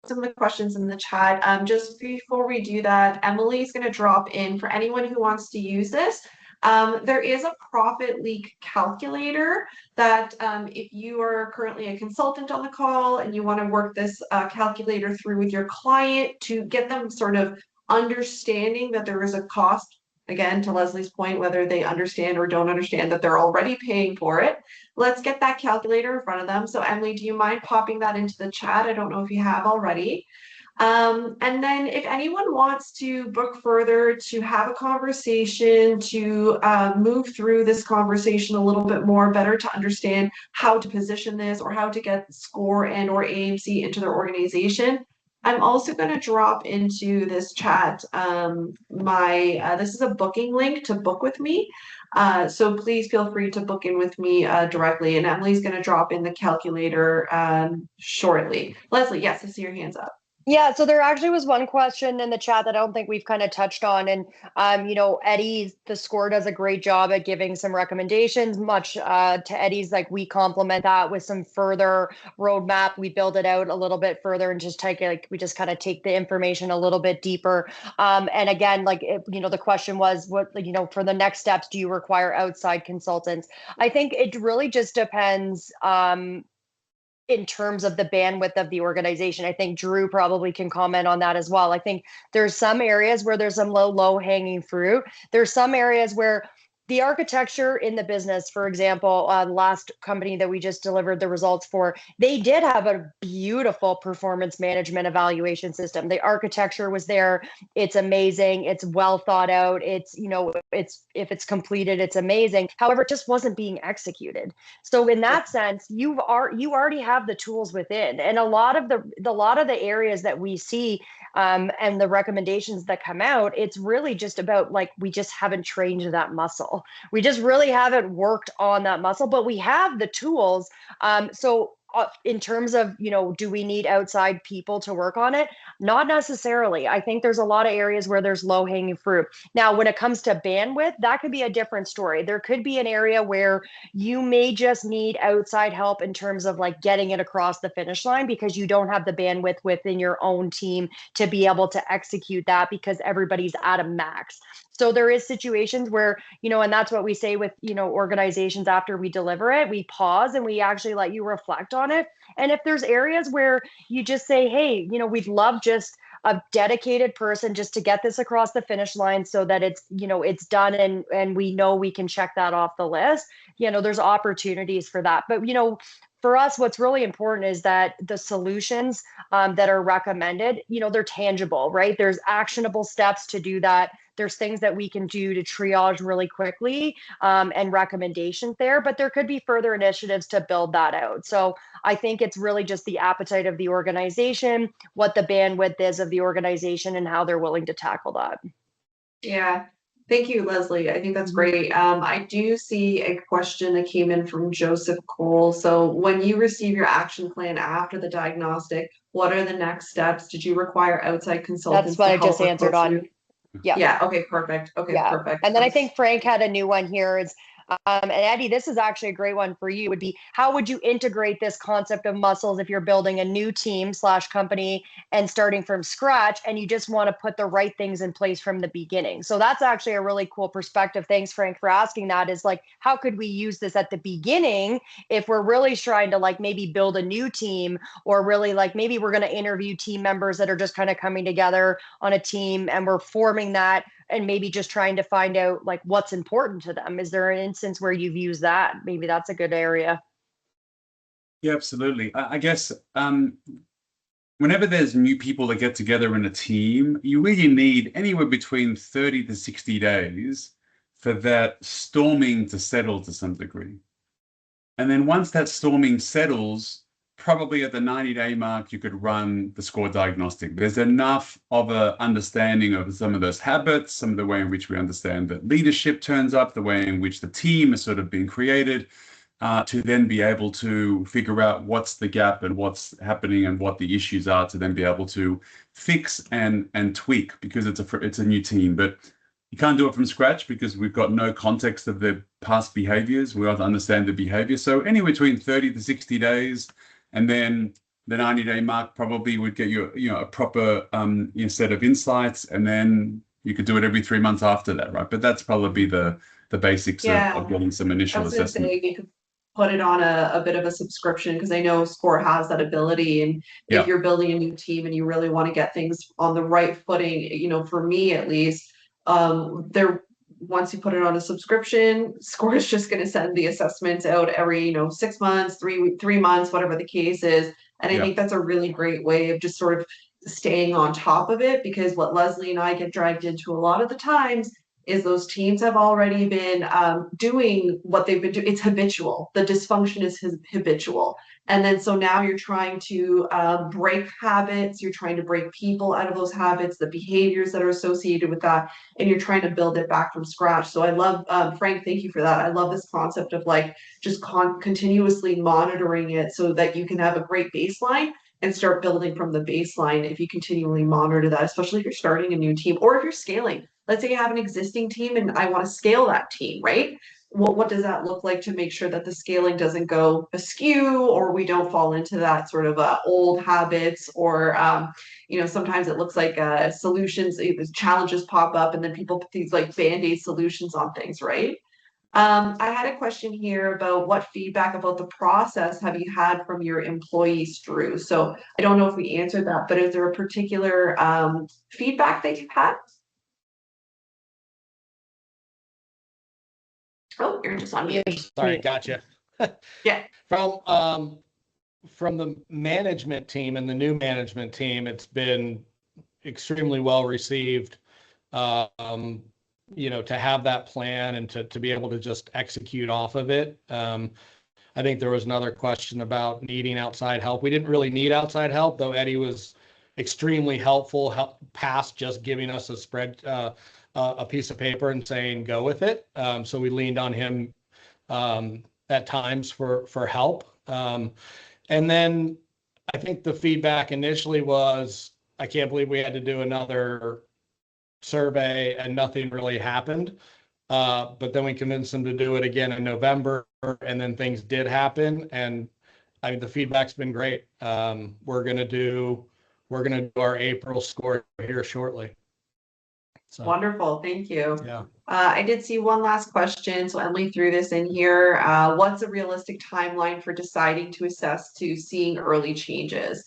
some of the questions in the chat. Just before we do that, Emily's going to drop in for anyone who wants to use this. There is a profit leak calculator that if you are currently a consultant on the call and you want to work this calculator through with your client to get them sort of understanding that there is a cost, again, to Leslie's point, whether they understand or don't understand that they're already paying for it. Let's get that calculator in front of them. So Emily, do you mind popping that into the chat? I don't know if you have already. And then if anyone wants to book further, to have a conversation, to move through this conversation a little bit more, better to understand how to position this or how to get SKOR and or AMC into their organization, I'm also going to drop into this chat this is a booking link to book with me. So please feel free to book in with me directly. And Emily's going to drop in the calculator shortly. Leslie, yes, I see your hands up. Yeah, so there actually was one question in the chat that I don't think we've kind of touched on. And, you know, Eddie, the SKOR does a great job at giving some recommendations, much to Eddie's, like we complement that with some further roadmap. We build it out a little bit further and just we just kind of take the information a little bit deeper. And again, like, you know, the question was what, you know, for the next steps, do you require outside consultants? I think it really just depends. In terms of the bandwidth of the organization. I think Drew probably can comment on that as well. I think there's some areas where there's some low hanging fruit. There's some areas where the architecture in the business, for example, last company that we just delivered the results for, they did have a beautiful performance management evaluation system. The architecture was there. It's amazing. It's well thought out. It's, you know, it's, if it's completed, it's amazing. However, it just wasn't being executed. So in that sense, you already have the tools within, and a lot of the areas that we see and the recommendations that come out, it's really just about, like, we just haven't trained that muscle. We just really haven't worked on that muscle, but we have the tools. So in terms of, you know, do we need outside people to work on it? Not necessarily. I think there's a lot of areas where there's low hanging fruit. Now, when it comes to bandwidth, that could be a different story. There could be an area where you may just need outside help in terms of like getting it across the finish line because you don't have the bandwidth within your own team to be able to execute that because everybody's at a max. So there is situations where, you know, and that's what we say with, you know, organizations after we deliver it, we pause and we actually let you reflect on it. And if there's areas where you just say, hey, you know, we'd love just a dedicated person just to get this across the finish line so that it's, you know, it's done and we know we can check that off the list, you know, there's opportunities for that. But, you know, for us, what's really important is that the solutions that are recommended, you know, they're tangible, right? There's actionable steps to do that. There's things that we can do to triage really quickly and recommendations there, but there could be further initiatives to build that out. So I think it's really just the appetite of the organization, what the bandwidth is of the organization, and how they're willing to tackle that. Yeah. Thank you, Leslie. I think that's great. I do see a question that came in from Joseph Cole. So when you receive your action plan after the diagnostic, what are the next steps? Did you require outside consultants? That's what I just answered on. Yeah. Yeah. Okay. Perfect. Okay. Yeah. Perfect. And then I think Frank had a new one here. And Eddie, this is actually a great one for you. Would be, how would you integrate this concept of muscles if you're building a new team / company and starting from scratch, and you just want to put the right things in place from the beginning? So that's actually a really cool perspective. Thanks, Frank, for asking that. Is like, how could we use this at the beginning if we're really trying to like maybe build a new team, or really like maybe we're going to interview team members that are just kind of coming together on a team and we're forming that, and maybe just trying to find out like what's important to them. Is there an instance where you've used that? Maybe that's a good area. Yeah, absolutely. I guess whenever there's new people that get together in a team, you really need anywhere between 30 to 60 days for that storming to settle to some degree. And then once that storming settles, probably at the 90-day mark, you could run the SKOR diagnostic. There's enough of a understanding of some of those habits, some of the way in which we understand that leadership turns up, the way in which the team is sort of being created, to then be able to figure out what's the gap and what's happening and what the issues are, to then be able to fix and tweak, because it's a new team. But you can't do it from scratch because we've got no context of their past behaviors. We have to understand the behavior. So anywhere between 30 to 60 days, and then the 90-day mark probably would get you, a proper set of insights, and then you could do it every 3 months after that, right? But that's probably the basics of getting some initial assessment. Say, you could put it on a bit of a subscription, because I know SKOR has that ability. And if you're building a new team and you really want to get things on the right footing, for me at least, once you put it on a subscription, SKOR is just going to send the assessments out every 6 months, 3 months, whatever the case is. And I think that's a really great way of just sort of staying on top of it, because what Leslie and I get dragged into a lot of the times is those teams have already been doing what they've been doing. It's habitual. The dysfunction is habitual. And then so now you're trying to break habits, you're trying to break people out of those habits, the behaviors that are associated with that, and you're trying to build it back from scratch. So I love, Frank, thank you for that. I love this concept of like just continuously monitoring it so that you can have a great baseline and start building from the baseline if you continually monitor that, especially if you're starting a new team or if you're scaling. Let's say you have an existing team and I want to scale that team, right? Well, what does that look like to make sure that the scaling doesn't go askew, or we don't fall into that sort of old habits, or sometimes it looks like solutions, challenges pop up, and then people put these like band-aid solutions on things, right? I had a question here about what feedback about the process have you had from your employees, Drew? So I don't know if we answered that, but is there a particular feedback that you've had? Oh, you're just on mute. Sorry, gotcha. Yeah. From the management team and the new management team, it's been extremely well received. To have that plan and to be able to just execute off of it. I think there was another question about needing outside help. We didn't really need outside help, though Eddie was extremely helpful, past just giving us a piece of paper and saying, go with it. So we leaned on him at times for help. And then I think the feedback initially was, I can't believe we had to do another survey and nothing really happened. But then we convinced them to do it again in November, and then things did happen. And I mean, the feedback's been great. We're gonna do our April SKOR here shortly. So. Wonderful, thank you. Yeah. I did see one last question, so Emily threw this in here. What's a realistic timeline for deciding to assess to seeing early changes?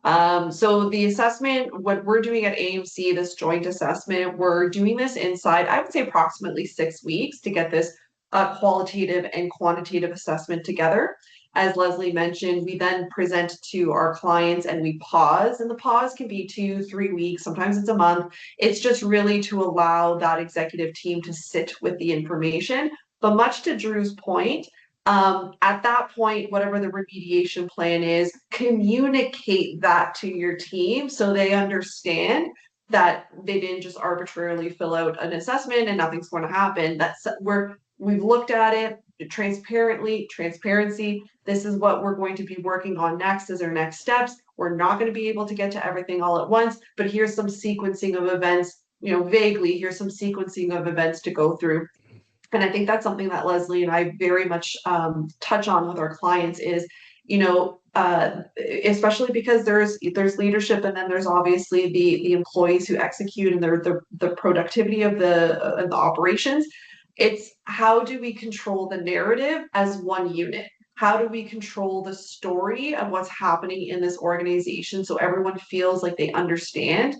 So the assessment, what we're doing at AMC, this joint assessment, we're doing this inside, I would say approximately 6 weeks to get this qualitative and quantitative assessment together. As Leslie mentioned, we then present to our clients and we pause, and the pause can be 2-3 weeks, sometimes it's a month. It's just really to allow that executive team to sit with the information. But much to Drew's point, at that point, whatever the remediation plan is, communicate that to your team so they understand that they didn't just arbitrarily fill out an assessment and nothing's going to happen. We've looked at it transparency. This is what we're going to be working on next as our next steps. We're not going to be able to get to everything all at once, but here's some sequencing of events, vaguely, here's some sequencing of events to go through. And I think that's something that Leslie and I very much touch on with our clients is, especially because there's leadership, and then there's obviously the employees who execute and the productivity of the operations. It's how do we control the narrative as one unit? How do we control the story of what's happening in this organization so everyone feels like they understand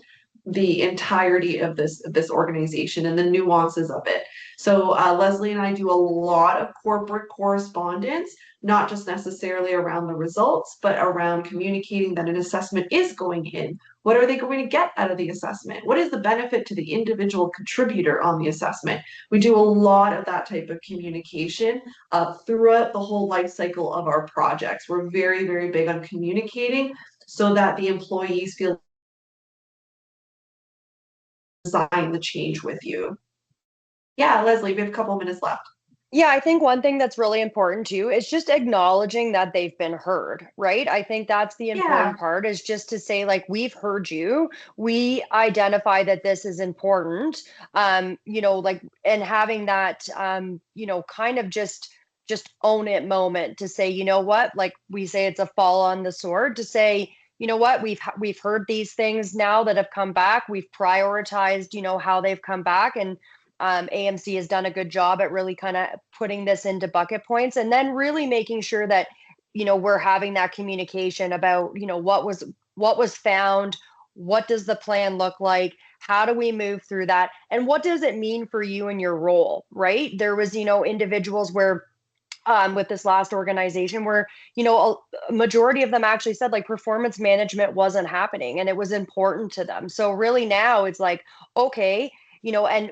the entirety of this organization and the nuances of it. So Leslie and I do a lot of corporate correspondence, not just necessarily around the results, but around communicating that an assessment is going in. What are they going to get out of the assessment? What is the benefit to the individual contributor on the assessment? We do a lot of that type of communication throughout the whole life cycle of our projects. We're very, very big on communicating so that the employees feel design the change with you. Yeah, Leslie, we have a couple of minutes left. Yeah, I think one thing that's really important too is just acknowledging that they've been heard, right? I think that's the important part, is just to say, like, we've heard you. We identify that this is important. Like, and having that kind of just own it moment to say, you know what, like we say it's a fall on the sword, to say, you know what, we've heard these things now that have come back. We've prioritized, how they've come back, and AMC has done a good job at really kind of putting this into bucket points, and then really making sure that, we're having that communication about, what was found, what does the plan look like, how do we move through that, and what does it mean for you and your role, right? There was, individuals where with this last organization where, a majority of them actually said like performance management wasn't happening and it was important to them. So really now it's like, okay, and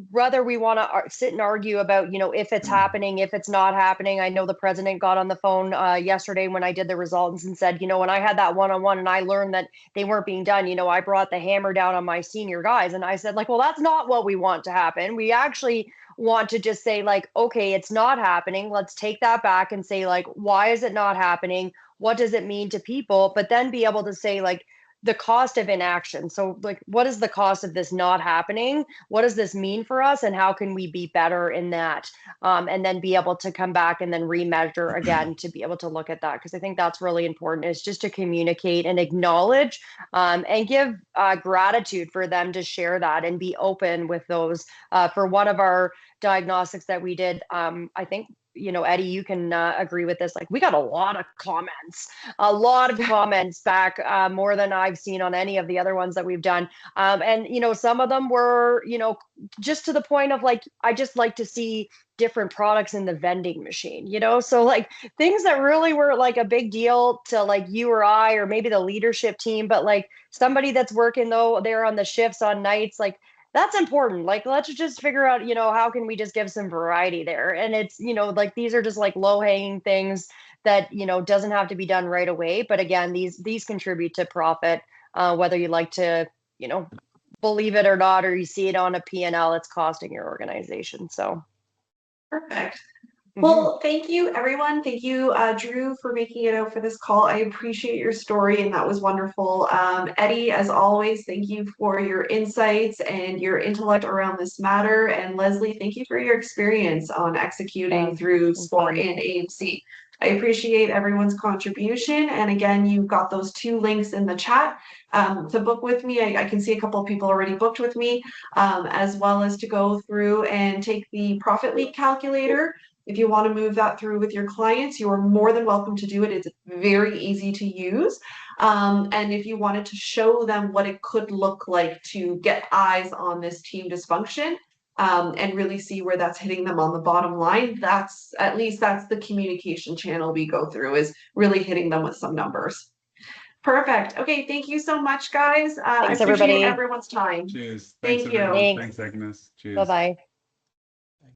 whether we want to sit and argue about, if it's happening, if it's not happening. I know the president got on the phone yesterday when I did the results and said, when I had that one-on-one and I learned that they weren't being done, I brought the hammer down on my senior guys. And I said, like, well, that's not what we want to happen. We actually want to just say, like, okay, it's not happening. Let's take that back and say, like, why is it not happening? What does it mean to people? But then be able to say, like, the cost of inaction. So, like, what is the cost of this not happening? What does this mean for us? And how can we be better in that? And then be able to come back and then remeasure again to be able to look at that. Because I think that's really important, is just to communicate and acknowledge and give gratitude for them to share that and be open with those. For one of our diagnostics that we did, I think, Eddie, you can agree with this. Like, we got a lot of comments back, more than I've seen on any of the other ones that we've done. And, some of them were, just to the point of like, I just like to see different products in the vending machine, so like things that really were like a big deal to like you or I, or maybe the leadership team, but like somebody that's working though, they're on the shifts on nights, like, that's important. Like, let's just figure out, how can we just give some variety there? And it's, like, these are just like low hanging things that, doesn't have to be done right away. But again, these contribute to profit, whether you like to, believe it or not, or you see it on a P&L, it's costing your organization. So. Perfect. Well, thank you, everyone. Thank you, Drew, for making it out for this call. I appreciate your story, and that was wonderful. Eddie, as always, thank you for your insights and your intellect around this matter. And Leslie, thank you for your experience on executing through SKOR and AMC. I appreciate everyone's contribution. And again, you've got those 2 links in the chat to book with me. I can see a couple of people already booked with me, as well as to go through and take the profit leak calculator. If you want to move that through with your clients, you are more than welcome to do it. It's very easy to use. And if you wanted to show them what it could look like to get eyes on this team dysfunction, and really see where that's hitting them on the bottom line, that's the communication channel we go through, is really hitting them with some numbers. Perfect. Okay, thank you so much, guys. Thanks, I appreciate everybody. everyone's time. Cheers. Thank Thanks, you. everyone. Thanks, Agnes. Cheers. Bye-bye.